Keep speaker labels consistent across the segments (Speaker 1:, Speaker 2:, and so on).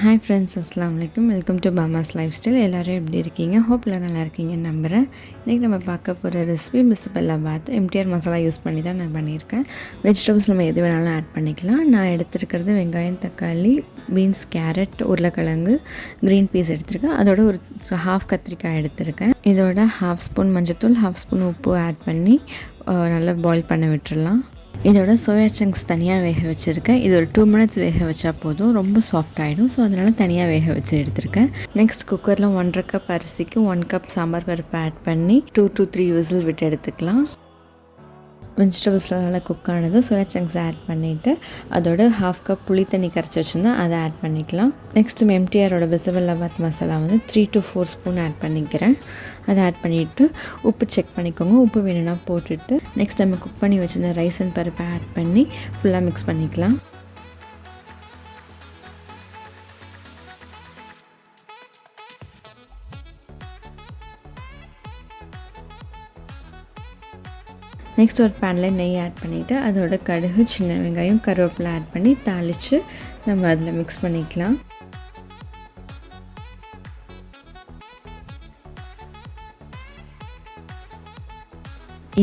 Speaker 1: Hi friends, Assalamu alaikum. Welcome to Baamas lifestyle. எல்லாரும் எப்படி இருக்கீங்க? ஹோப் எல்லாம் நல்லா இருக்கீங்கன்னு நம்புகிறேன். இன்றைக்கி நம்ம பார்க்க போகிற ரெசிபி பிசபெல்ல பாத். MTR மசாலா யூஸ் பண்ணி தான் நான் பண்ணியிருக்கேன். வெஜிடபிள்ஸ் நம்ம எது வேணாலும் ஆட் பண்ணிக்கலாம். நான் எடுத்துருக்கிறது வெங்காயம், தக்காளி, பீன்ஸ், கேரட், உருளைக்கிழங்கு, க்ரீன் பீஸ் எடுத்திருக்கேன். அதோட ஒரு ஹாஃப் கத்திரிக்காய் எடுத்திருக்கேன். இதோட ஹாஃப் ஸ்பூன் மஞ்சத்தூள், ஹாஃப் ஸ்பூன் உப்பு ஆட் பண்ணி நல்லா பாயில் பண்ண விட்டுடலாம். இதோட சோயா சங்க்ஸ் தனியாக வேக வச்சுருக்கேன். இது ஒரு 2 minutes வேக வச்சா போதும், ரொம்ப சாஃப்ட் ஆகிடும். ஸோ அதனால் தனியாக வேக வச்சு எடுத்திருக்கேன். நெக்ஸ்ட் குக்கரில் 1.5 கப் அரிசிக்கு 1 கப் சாம்பார் பருப்பு ஆட் பண்ணி 2 to 3 விசில் விட்டு எடுத்துக்கலாம். வெஜிடபிள்ஸ்லாம் நல்லா குக் ஆனது சோயா சங்க்ஸ் ஆட் பண்ணிவிட்டு அதோட ஹாஃப் கப் புளி தண்ணி கரைச்சி வச்சுருந்தா அதை ஆட் பண்ணிக்கலாம். நெக்ஸ்ட்டு MTRோட bisibele bath masala 3 to 4 spoon add பண்ணிக்கிறேன். அதை ஆட் பண்ணிவிட்டு உப்பு செக் பண்ணிக்கோங்க. உப்பு வேணும்னா போட்டுட்டு நெக்ஸ்ட் நம்ம குக் பண்ணி வச்சுருந்த ரைஸ் அண்ட் பருப்பை ஆட் பண்ணி ஃபுல்லாக மிக்ஸ் பண்ணிக்கலாம். நெக்ஸ்ட் ஒரு பேனில் நெய் ஆட் பண்ணிவிட்டு அதோட கடுகு, சின்ன வெங்காயம், கருவேப்பிலை ஆட் பண்ணி தாளித்து நம்ம அதில் மிக்ஸ் பண்ணிக்கலாம்.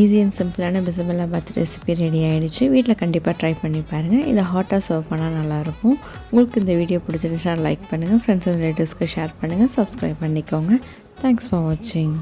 Speaker 1: ஈஸி அண்ட் சிம்பிளான பிசபெல்ல பாத் ரெசிபி ரெடி ஆகிடுச்சு. வீட்டில் கண்டிப்பாக ட்ரை பண்ணி பாருங்கள். இதை ஹாட்டாக சர்வ் பண்ணால் நல்லாயிருக்கும். உங்களுக்கு இந்த வீடியோ பிடிச்சிருந்துச்சா லைக் பண்ணுங்கள், ஃப்ரெண்ட்ஸ் அண்ட் ரிலேட்டிவ்ஸ்க்கு ஷேர் பண்ணுங்கள், சப்ஸ்கிரைப் பண்ணிக்கோங்க. தேங்க்ஸ் ஃபார் வாட்சிங்.